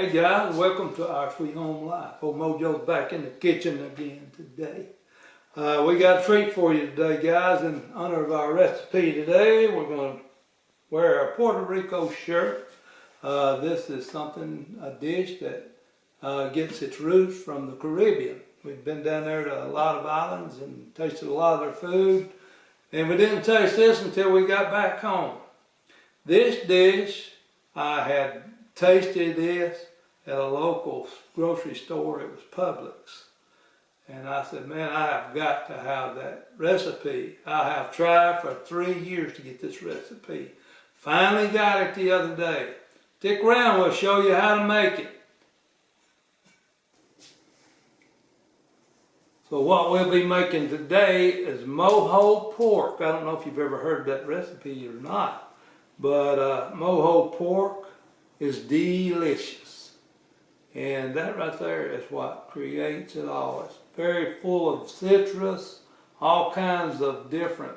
Hey guys, welcome to our Sweet Home Life. Old MoJoe's back in the kitchen again today. We got a treat for you today, guys. In honor of our recipe today, we're going to wear a Puerto Rico shirt. This is a dish that gets its roots from the Caribbean. We've been down there to a lot of islands and tasted a lot of their food. And we didn't taste this until we got back home. This dish, I had tasted this at a local grocery store. It was Publix. And I said, man, I have got to have that recipe. I have tried for 3 years to get this recipe. Finally got it the other day. Stick around, we'll show you how to make it. So what we'll be making today is MoJoe pork. I don't know if you've ever heard that recipe or not, but MoJoe pork is delicious. And that right there is what creates it all. It's very full of citrus, all kinds of different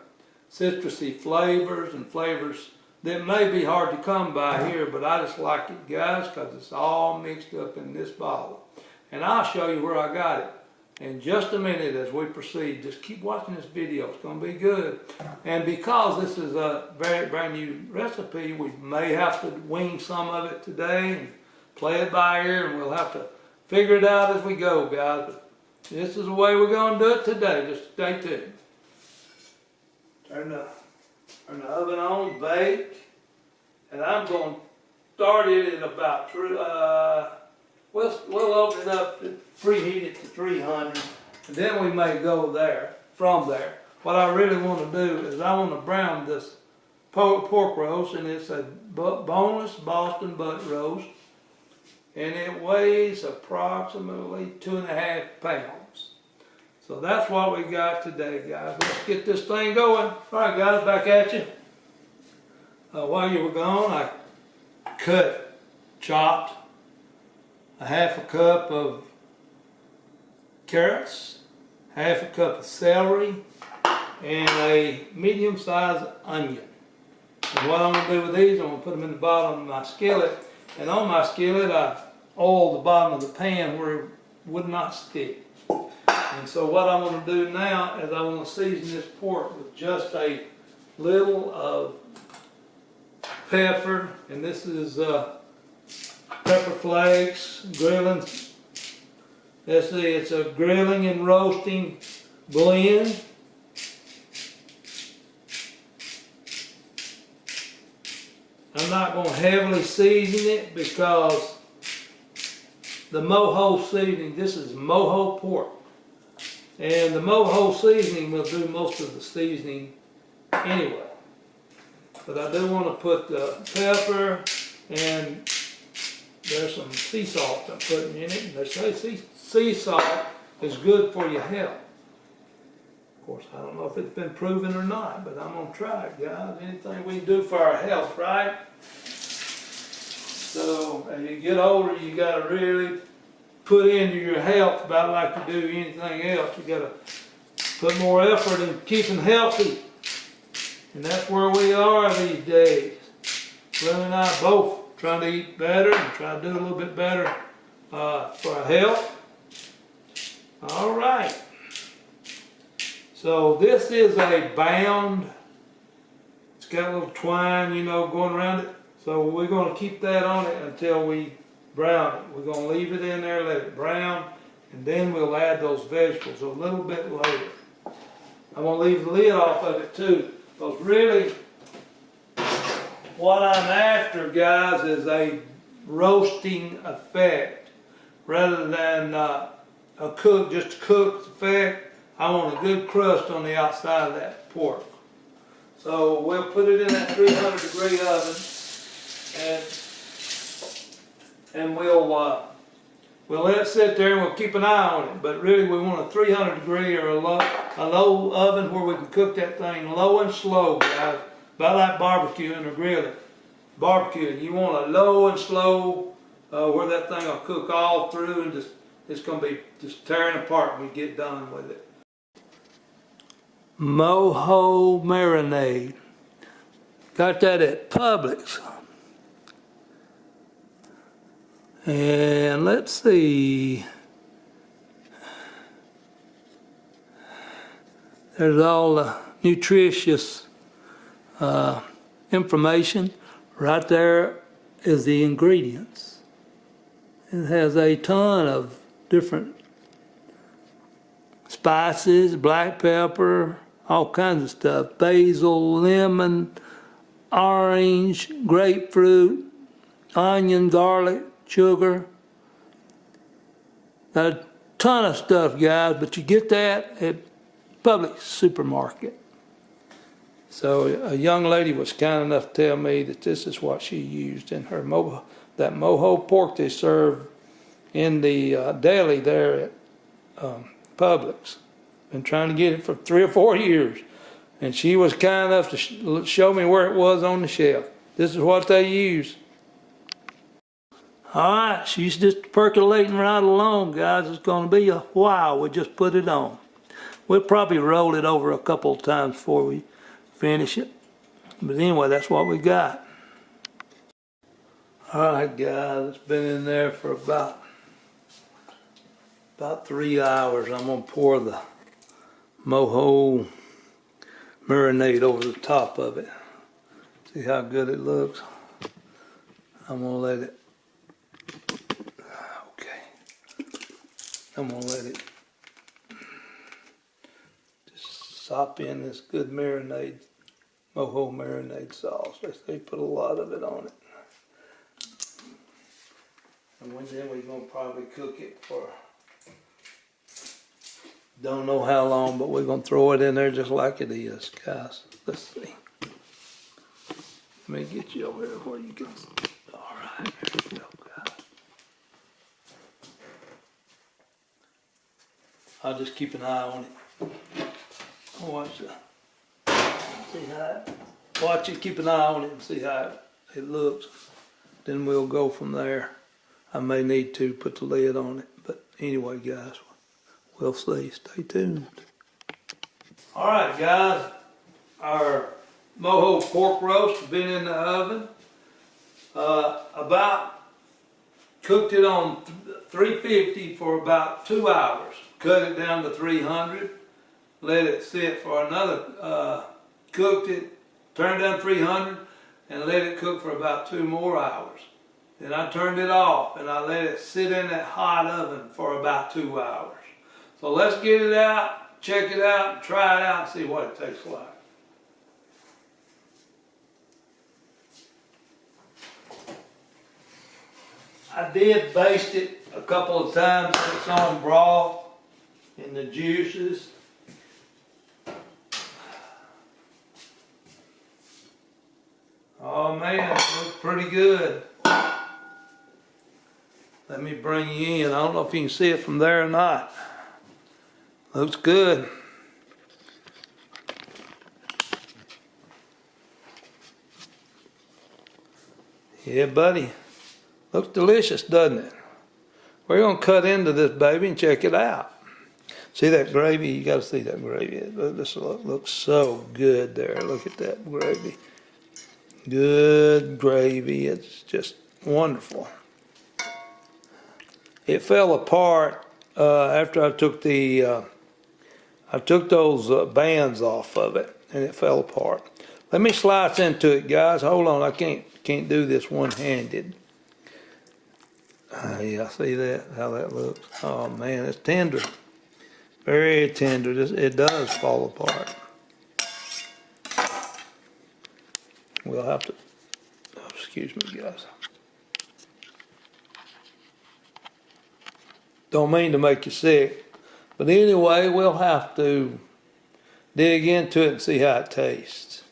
citrusy flavors and flavors that may be hard to come by here, but I just like it, guys, because it's all mixed up in this bottle. And I'll show you where I got it in just a minute as we proceed. Just keep watching this video. It's going to be good. And because this is a very brand new recipe, we may have to wing some of it today and play it by ear, and we'll have to figure it out as we go, guys. But this is the way we're going to do it today. Just stay tuned. Turn the oven on, bake, and I'm going to start it at about, we'll open it up, preheat it to 300, and then we may go from there. What I really want to do is I want to brown this pork roast, and it's a boneless Boston butt roast. And it weighs approximately 2.5 pounds. So that's what we got today, guys. Let's get this thing going. All right, guys, back at you. While you were gone, I chopped a half a cup of carrots, half a cup of celery, and a medium-sized onion. And what I'm going to do with these, I'm going to put them in the bottom of my skillet. And on my skillet, I oiled the bottom of the pan where it would not stick. And so what I'm going to do now is I want to season this pork with just a little of pepper. And this is pepper flakes, grilling. Let's see, it's a grilling and roasting blend. I'm not going to heavily season it because the MoJoe seasoning, this is MoJoe pork. And the MoJoe seasoning will do most of the seasoning anyway. But I do want to put the pepper, and there's some sea salt I'm putting in it. And they say sea salt is good for your health. Of course, I don't know if it's been proven or not, but I'm going to try it, guys. Anything we can do for our health, right? So, as you get older, you got to really put into your health about like you do anything else. You got to put more effort in keeping healthy. And that's where we are these days. Glenn and I both trying to eat better and try to do a little bit better for our health. All right. So this is a bound, it's got a little twine, going around it. So we're going to keep that on it until we brown it. We're going to leave it in there, let it brown, and then we'll add those vegetables a little bit later. I'm going to leave the lid off of it too, because really what I'm after, guys, is a roasting effect rather than just a cooked effect. I want a good crust on the outside of that pork. So we'll put it in that 300-degree oven, and we'll let it sit there, and we'll keep an eye on it. But really, we want a 300-degree or a low oven where we can cook that thing low and slow, guys. About like barbecuing or grilling. Barbecuing, you want a low and slow where that thing will cook all through, and it's going to be just tearing apart when we get done with it. MoJoe Marinade. Got that at Publix. And let's see. There's all the nutritious information. Right there is the ingredients. It has a ton of different spices, black pepper, all kinds of stuff. Basil, lemon, orange, grapefruit, onion, garlic, sugar. A ton of stuff, guys, but you get that at Publix supermarket. So a young lady was kind enough to tell me that this is what she used in her that MoJoe pork they serve in the deli there at Publix. Been trying to get it for 3 or 4 years. And she was kind enough to show me where it was on the shelf. This is what they use. All right, she's just percolating right along, guys. It's going to be a while. We just put it on. We'll probably roll it over a couple of times before we finish it. But anyway, that's what we got. All right, guys, it's been in there for about 3 hours. I'm going to pour the MoJoe marinade over the top of it. See how good it looks? I'm going to let it, I'm going to let it just sop in this good marinade, MoJoe marinade sauce. They put a lot of it on it. And then we're going to probably cook it for, don't know how long, but we're going to throw it in there just like it is, guys. Let's see. Let me get you over here where you can, all right, there you go, guys. I'll just keep an eye on it. Watch it. See how it, watch it, keep an eye on it and see how it looks. Then we'll go from there. I may need to put the lid on it, but anyway, guys, we'll see. Stay tuned. All right, guys, our MoJoe pork roast has been in the oven. Cooked it on 350 for about 2 hours. Cut it down to 300. Let it sit for another, cooked it, turned down 300, and let it cook for about 2 more hours. Then I turned it off and I let it sit in that hot oven for about 2 hours. So let's get it out, check it out, and try it out and see what it tastes like. I did baste it a couple of times so it's on broth and the juices. Oh man, it looks pretty good. Let me bring you in. I don't know if you can see it from there or not. Looks good. Yeah, buddy. Looks delicious, doesn't it? We're going to cut into this baby and check it out. See that gravy? You got to see that gravy. This looks so good there. Look at that gravy. Good gravy. It's just wonderful. It fell apart after I took those bands off of it, and it fell apart. Let me slice into it, guys. Hold on, I can't do this one-handed. Yeah, see that? How that looks? Oh man, it's tender, very tender. It does fall apart. We'll have to. Oh, excuse me, guys. Don't mean to make you sick, but anyway, we'll have to dig into it and see how it tastes.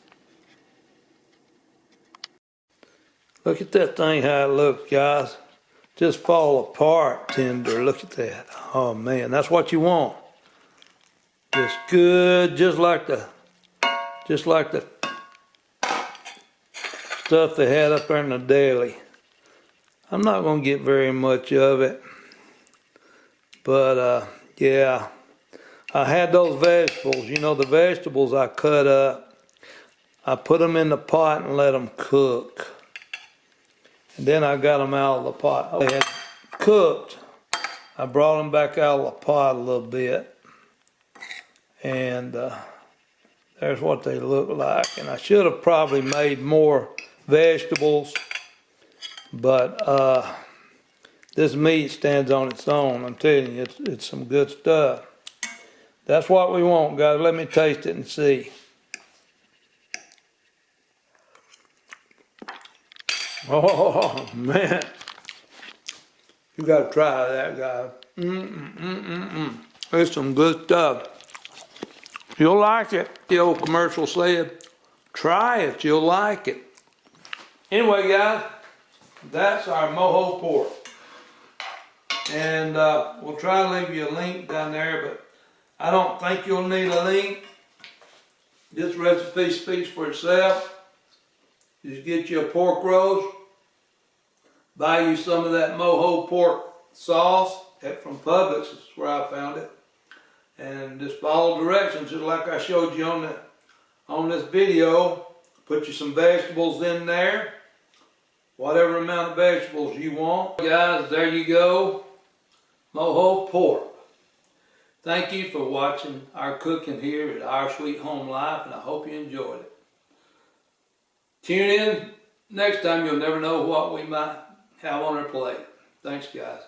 Look at that thing, how it looks, guys. Just fall apart tender. Look at that. Oh man, that's what you want. Just good, just like the stuff they had up there in the deli. I'm not gonna get very much of it. But yeah, I had those vegetables. You know, the vegetables I cut up, I put them in the pot and let them cook. And then I got them out of the pot. cooked, I brought them back out of the pot a little bit. And there's what they look like. And I should have probably made more vegetables, but this meat stands on its own. I'm telling you, it's some good stuff. That's what we want, guys. Let me taste it and see. Oh, man. You got to try that, guys. It's some good stuff. You'll like it. The old commercial said, try it, you'll like it. Anyway, guys, that's our MoJoe pork. And we'll try to leave you a link down there, but I don't think you'll need a link. This recipe speaks for itself. Just get you a pork roast, buy you some of that MoJoe pork sauce from Publix, is where I found it, and just follow directions just like I showed you on this video. Put you some vegetables in there, whatever amount of vegetables you want. Guys, there you go, MoJoe pork. Thank you for watching our cooking here at Our Sweet Home Life, and I hope you enjoyed it. Tune in next time. You'll never know what we might have on our plate. Thanks, guys.